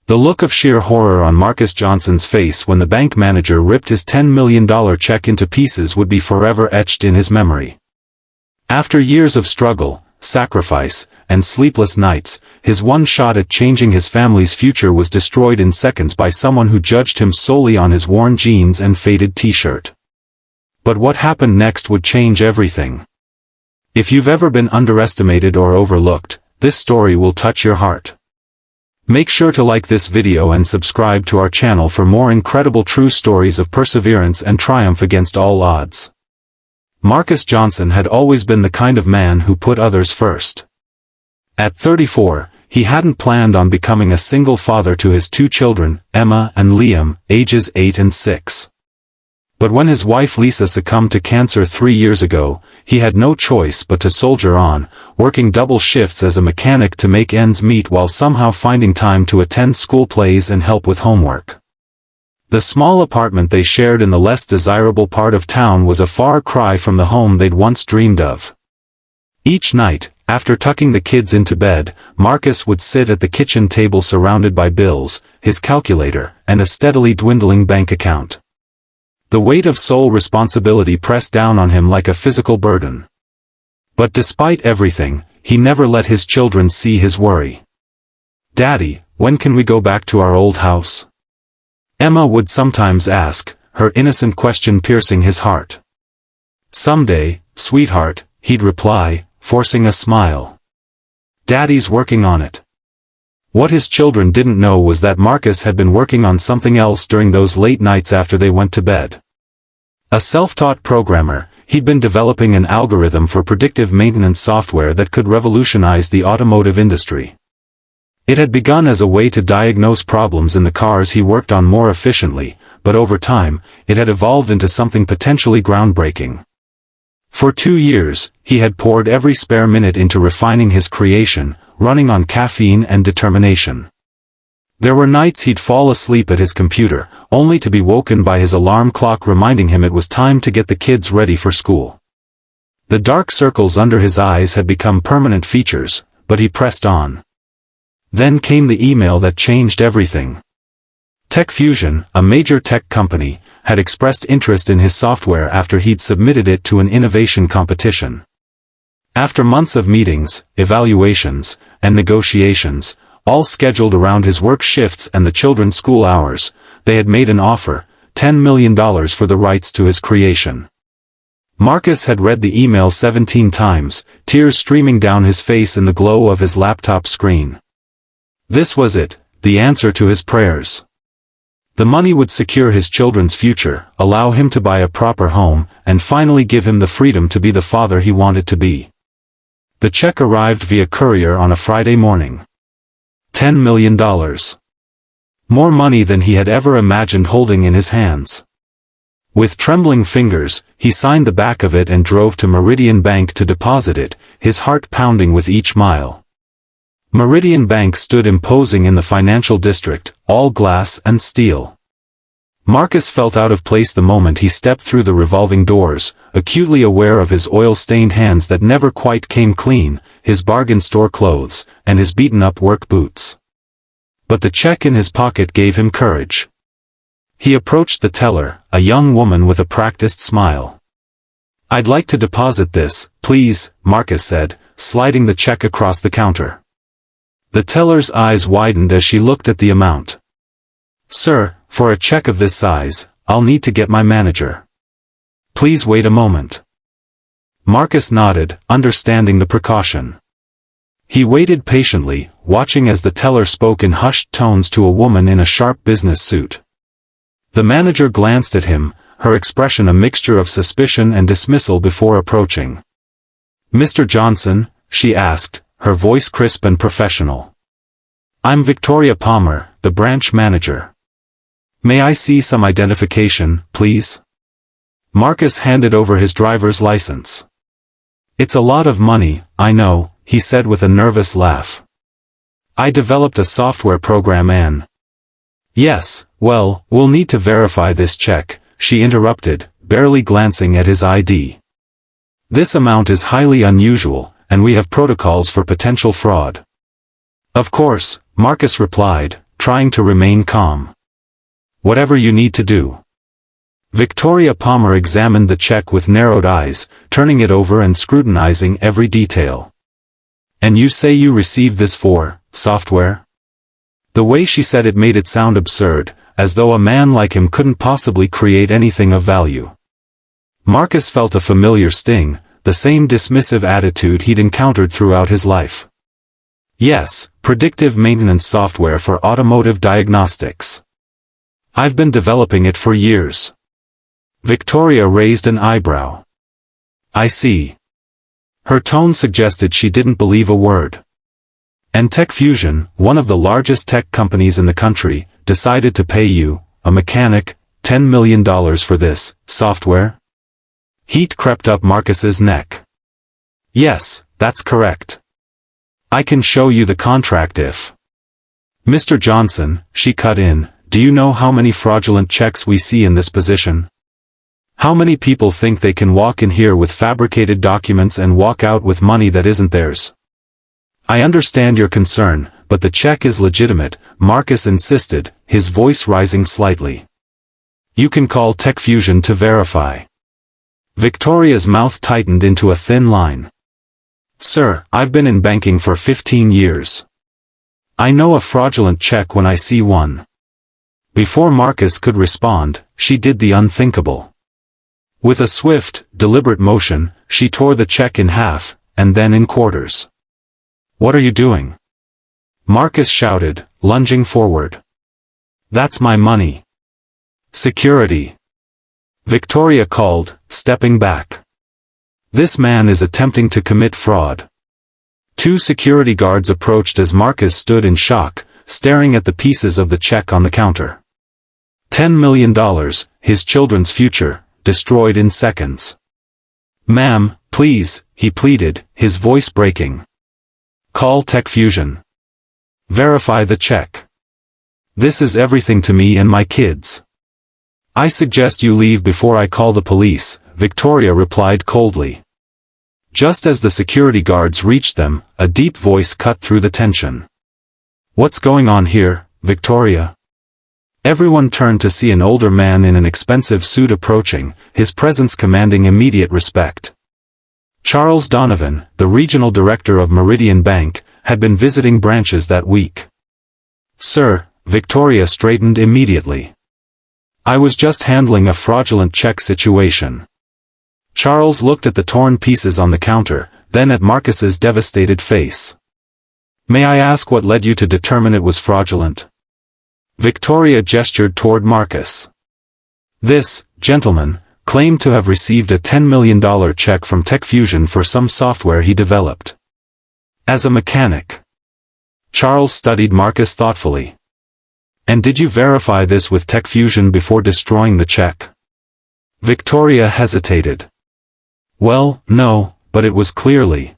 The look of sheer horror on Marcus Johnson's face when the bank manager ripped his $10 million check into pieces would be forever etched in his memory. After years of struggle, sacrifice, and sleepless nights, his one shot at changing his family's future was destroyed in seconds by someone who judged him solely on his worn jeans and faded t-shirt. But what happened next would change everything. If you've ever been underestimated or overlooked, this story will touch your heart. Make sure to like this video and subscribe to our channel for more incredible true stories of perseverance and triumph against all odds. Marcus Johnson had always been the kind of man who put others first. At 34, he hadn't planned on becoming a single father to his two children, Emma and Liam, ages 8 and 6. But when his wife Lisa succumbed to cancer 3 years ago, he had no choice but to soldier on, working double shifts as a mechanic to make ends meet while somehow finding time to attend school plays and help with homework. The small apartment they shared in the less desirable part of town was a far cry from the home they'd once dreamed of. Each night, after tucking the kids into bed, Marcus would sit at the kitchen table surrounded by bills, his calculator, and a steadily dwindling bank account. The weight of sole responsibility pressed down on him like a physical burden. But despite everything, he never let his children see his worry. "Daddy, when can we go back to our old house?" Emma would sometimes ask, her innocent question piercing his heart. "Someday, sweetheart," he'd reply, forcing a smile. "Daddy's working on it." What his children didn't know was that Marcus had been working on something else during those late nights after they went to bed. A self-taught programmer, he'd been developing an algorithm for predictive maintenance software that could revolutionize the automotive industry. It had begun as a way to diagnose problems in the cars he worked on more efficiently, but over time, it had evolved into something potentially groundbreaking. For 2 years, he had poured every spare minute into refining his creation, running on caffeine and determination. There were nights he'd fall asleep at his computer, only to be woken by his alarm clock reminding him it was time to get the kids ready for school. The dark circles under his eyes had become permanent features, but he pressed on. Then came the email that changed everything. TechFusion, a major tech company, had expressed interest in his software after he'd submitted it to an innovation competition. After months of meetings, evaluations, and negotiations, all scheduled around his work shifts and the children's school hours, they had made an offer, $10 million for the rights to his creation. Marcus had read the email 17 times, tears streaming down his face in the glow of his laptop screen. This was it, the answer to his prayers. The money would secure his children's future, allow him to buy a proper home, and finally give him the freedom to be the father he wanted to be. The check arrived via courier on a Friday morning. $10 million. More money than he had ever imagined holding in his hands. With trembling fingers, he signed the back of it and drove to Meridian Bank to deposit it, his heart pounding with each mile. Meridian Bank stood imposing in the financial district, all glass and steel. Marcus felt out of place the moment he stepped through the revolving doors, acutely aware of his oil-stained hands that never quite came clean, his bargain store clothes, and his beaten-up work boots. But the check in his pocket gave him courage. He approached the teller, a young woman with a practiced smile. "I'd like to deposit this, please," Marcus said, sliding the check across the counter. The teller's eyes widened as she looked at the amount. "Sir, for a check of this size, I'll need to get my manager. Please wait a moment." Marcus nodded, understanding the precaution. He waited patiently, watching as the teller spoke in hushed tones to a woman in a sharp business suit. The manager glanced at him, her expression a mixture of suspicion and dismissal before approaching. "Mr. Johnson?" she asked, her voice crisp and professional. "I'm Victoria Palmer, the branch manager. May I see some identification, please?" Marcus handed over his driver's license. "It's a lot of money, I know," he said with a nervous laugh. "I developed a software program and—" "Yes, well, we'll need to verify this check," she interrupted, barely glancing at his ID. "This amount is highly unusual, and we have protocols for potential fraud." "Of course," Marcus replied, trying to remain calm. Whatever you need to do. Victoria Palmer examined the check with narrowed eyes, turning it over and scrutinizing every detail. And you say you received this for software? The way she said it made it sound absurd, as though a man like him couldn't possibly create anything of value. Marcus felt a familiar sting, the same dismissive attitude he'd encountered throughout his life. Yes, predictive maintenance software for automotive diagnostics. I've been developing it for years. Victoria raised an eyebrow. I see. Her tone suggested she didn't believe a word. And TechFusion, one of the largest tech companies in the country, decided to pay you, a mechanic, $10 million for this software? Heat crept up Marcus's neck. Yes, that's correct. I can show you the contract if... Mr. Johnson, she cut in, do you know how many fraudulent checks we see in this position? How many people think they can walk in here with fabricated documents and walk out with money that isn't theirs? I understand your concern, but the check is legitimate, Marcus insisted, his voice rising slightly. You can call TechFusion to verify. Victoria's mouth tightened into a thin line. Sir, I've been in banking for 15 years. I know a fraudulent check when I see one. Before Marcus could respond, she did the unthinkable. With a swift, deliberate motion, she tore the check in half, and then in quarters. What are you doing? Marcus shouted, lunging forward. That's my money. Security. Victoria called, stepping back. This man is attempting to commit fraud. 2 security guards approached as Marcus stood in shock, staring at the pieces of the check on the counter. $10 million, his children's future, destroyed in seconds. Ma'am, please, he pleaded, his voice breaking. Call TechFusion. Verify the check. This is everything to me and my kids. I suggest you leave before I call the police, Victoria replied coldly. Just as the security guards reached them, a deep voice cut through the tension. What's going on here, Victoria? Everyone turned to see an older man in an expensive suit approaching, his presence commanding immediate respect. Charles Donovan, the regional director of Meridian Bank, had been visiting branches that week. Sir, Victoria straightened immediately. I was just handling a fraudulent check situation. Charles looked at the torn pieces on the counter, then at Marcus's devastated face. May I ask what led you to determine it was fraudulent? Victoria gestured toward Marcus. This, gentleman, claimed to have received a $10 million check from TechFusion for some software he developed. As a mechanic. Charles studied Marcus thoughtfully. And did you verify this with TechFusion before destroying the check? Victoria hesitated. Well, no, but it was clearly.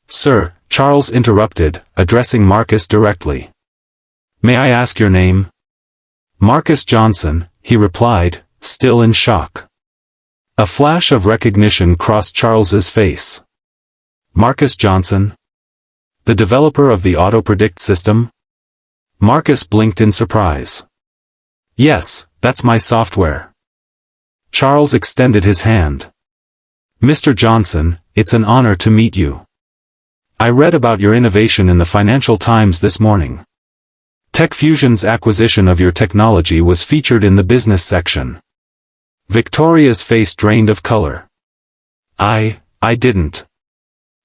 Sir, Charles interrupted, addressing Marcus directly. May I ask your name? Marcus Johnson, he replied, still in shock. A flash of recognition crossed Charles's face. Marcus Johnson? The developer of the AutoPredict system? Marcus blinked in surprise. Yes, that's my software. Charles extended his hand. Mr. Johnson, it's an honor to meet you. I read about your innovation in the Financial Times this morning. TechFusion's acquisition of your technology was featured in the business section. Victoria's face drained of color. I didn't.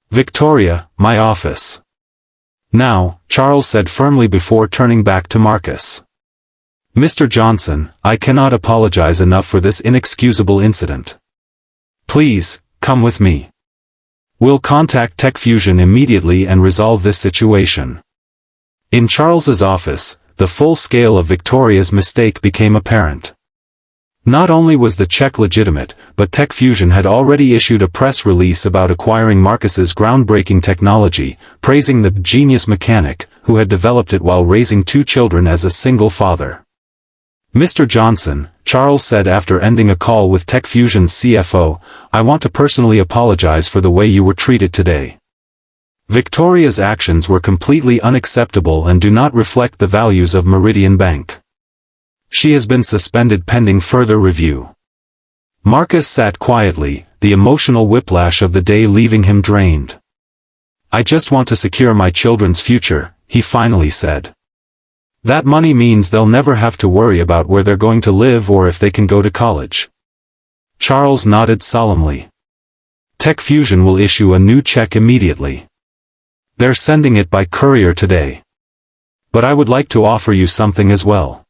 Victoria, my office. Now, Charles said firmly before turning back to Marcus. Mr. Johnson, I cannot apologize enough for this inexcusable incident. Please, come with me. We'll contact TechFusion immediately and resolve this situation. In Charles's office, the full scale of Victoria's mistake became apparent. Not only was the check legitimate, but TechFusion had already issued a press release about acquiring Marcus's groundbreaking technology, praising the genius mechanic, who had developed it while raising 2 children as a single father. Mr. Johnson, Charles said after ending a call with TechFusion's CFO, I want to personally apologize for the way you were treated today. Victoria's actions were completely unacceptable and do not reflect the values of Meridian Bank. She has been suspended pending further review. Marcus sat quietly, the emotional whiplash of the day leaving him drained. "I just want to secure my children's future," he finally said. "That money means they'll never have to worry about where they're going to live or if they can go to college." Charles nodded solemnly. "Tech Fusion will issue a new check immediately. They're sending it by courier today. But I would like to offer you something as well."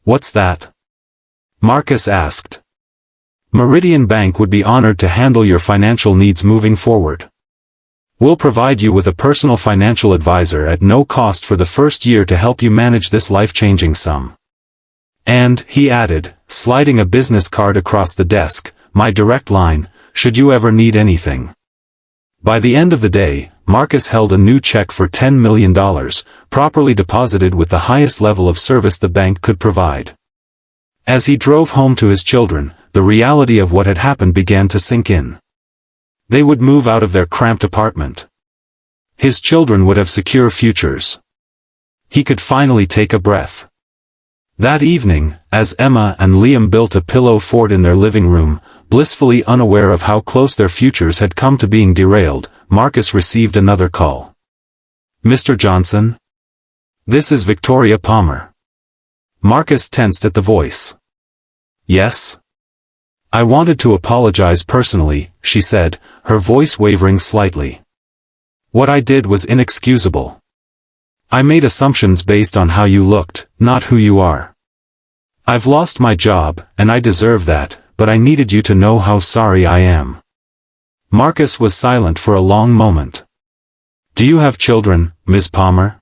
"What's that?" Marcus asked. "Meridian Bank would be honored to handle your financial needs moving forward. We'll provide you with a personal financial advisor at no cost for the first year to help you manage this life-changing sum. And," he added, sliding a business card across the desk, "my direct line, should you ever need anything." By the end of the day, Marcus held a new check for $10 million, properly deposited with the highest level of service the bank could provide. As he drove home to his children, the reality of what had happened began to sink in. They would move out of their cramped apartment. His children would have secure futures. He could finally take a breath. That evening, as Emma and Liam built a pillow fort in their living room, blissfully unaware of how close their futures had come to being derailed, Marcus received another call. "Mr. Johnson? This is Victoria Palmer." Marcus tensed at the voice. "Yes?" "I wanted to apologize personally," she said, her voice wavering slightly. "What I did was inexcusable. I made assumptions based on how you looked, not who you are. I've lost my job, and I deserve that, but I needed you to know how sorry I am." Marcus was silent for a long moment. "Do you have children, Ms. Palmer?"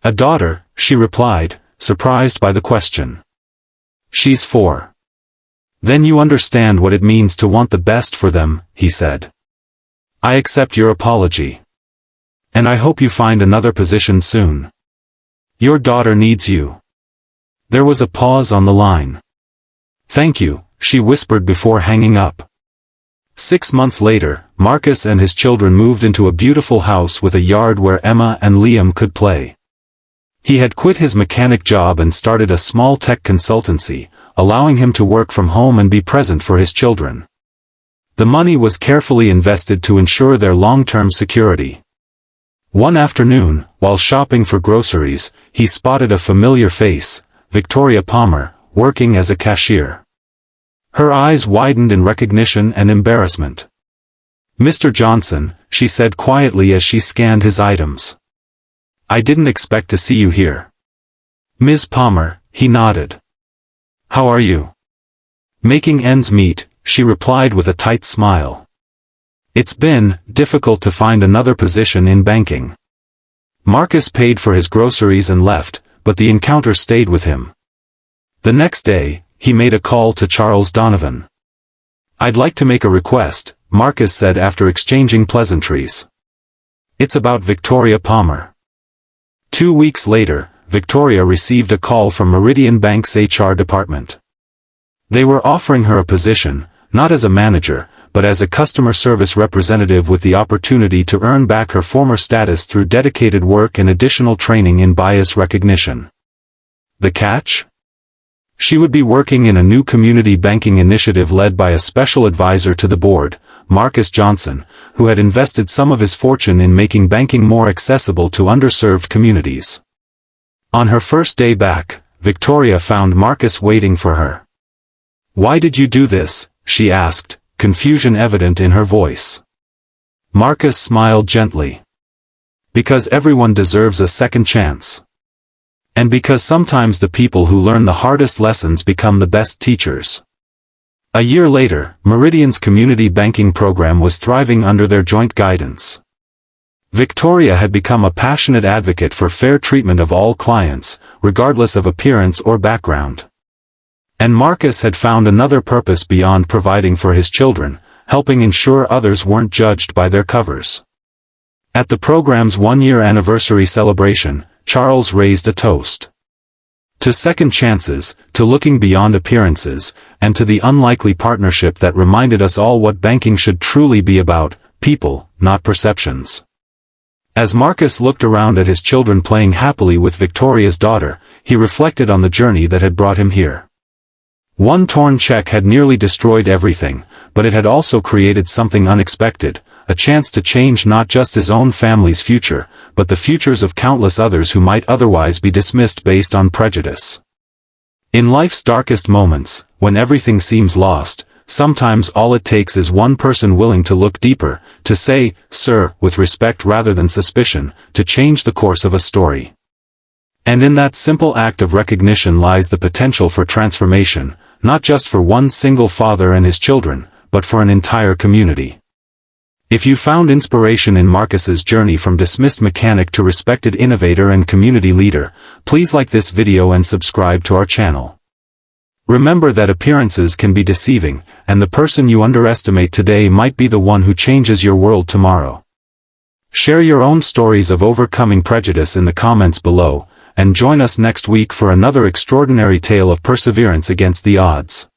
"A daughter," she replied, surprised by the question. "She's 4. "Then you understand what it means to want the best for them," he said. "I accept your apology. And I hope you find another position soon. Your daughter needs you." There was a pause on the line. "Thank you," she whispered before hanging up. 6 months later, Marcus and his children moved into a beautiful house with a yard where Emma and Liam could play. He had quit his mechanic job and started a small tech consultancy, allowing him to work from home and be present for his children. The money was carefully invested to ensure their long-term security. One afternoon, while shopping for groceries, he spotted a familiar face, Victoria Palmer, working as a cashier. Her eyes widened in recognition and embarrassment. "Mr. Johnson," she said quietly as she scanned his items. "I didn't expect to see you here." "Ms. Palmer," he nodded. "How are you?" "Making ends meet," she replied with a tight smile. "It's been difficult to find another position in banking." Marcus paid for his groceries and left, but the encounter stayed with him. The next day, he made a call to Charles Donovan. "I'd like to make a request," Marcus said after exchanging pleasantries. "It's about Victoria Palmer." 2 weeks later, Victoria received a call from Meridian Bank's HR department. They were offering her a position, not as a manager, but as a customer service representative with the opportunity to earn back her former status through dedicated work and additional training in bias recognition. The catch? She would be working in a new community banking initiative led by a special advisor to the board, Marcus Johnson, who had invested some of his fortune in making banking more accessible to underserved communities. On her first day back, Victoria found Marcus waiting for her. "Why did you do this?" she asked, confusion evident in her voice. Marcus smiled gently. "Because everyone deserves a second chance. And because sometimes the people who learn the hardest lessons become the best teachers." A year later, Meridian's community banking program was thriving under their joint guidance. Victoria had become a passionate advocate for fair treatment of all clients, regardless of appearance or background. And Marcus had found another purpose beyond providing for his children, helping ensure others weren't judged by their covers. At the program's one-year anniversary celebration, Charles raised a toast. To second chances, to looking beyond appearances, and to the unlikely partnership that reminded us all what banking should truly be about, people, not perceptions. As Marcus looked around at his children playing happily with Victoria's daughter, he reflected on the journey that had brought him here. One torn check had nearly destroyed everything, but it had also created something unexpected, a chance to change not just his own family's future, but the futures of countless others who might otherwise be dismissed based on prejudice. In life's darkest moments, when everything seems lost, sometimes all it takes is one person willing to look deeper, to say, "Sir," with respect rather than suspicion, to change the course of a story. And in that simple act of recognition lies the potential for transformation, not just for one single father and his children, but for an entire community. If you found inspiration in Marcus's journey from dismissed mechanic to respected innovator and community leader, please like this video and subscribe to our channel. Remember that appearances can be deceiving, and the person you underestimate today might be the one who changes your world tomorrow. Share your own stories of overcoming prejudice in the comments below, and join us next week for another extraordinary tale of perseverance against the odds.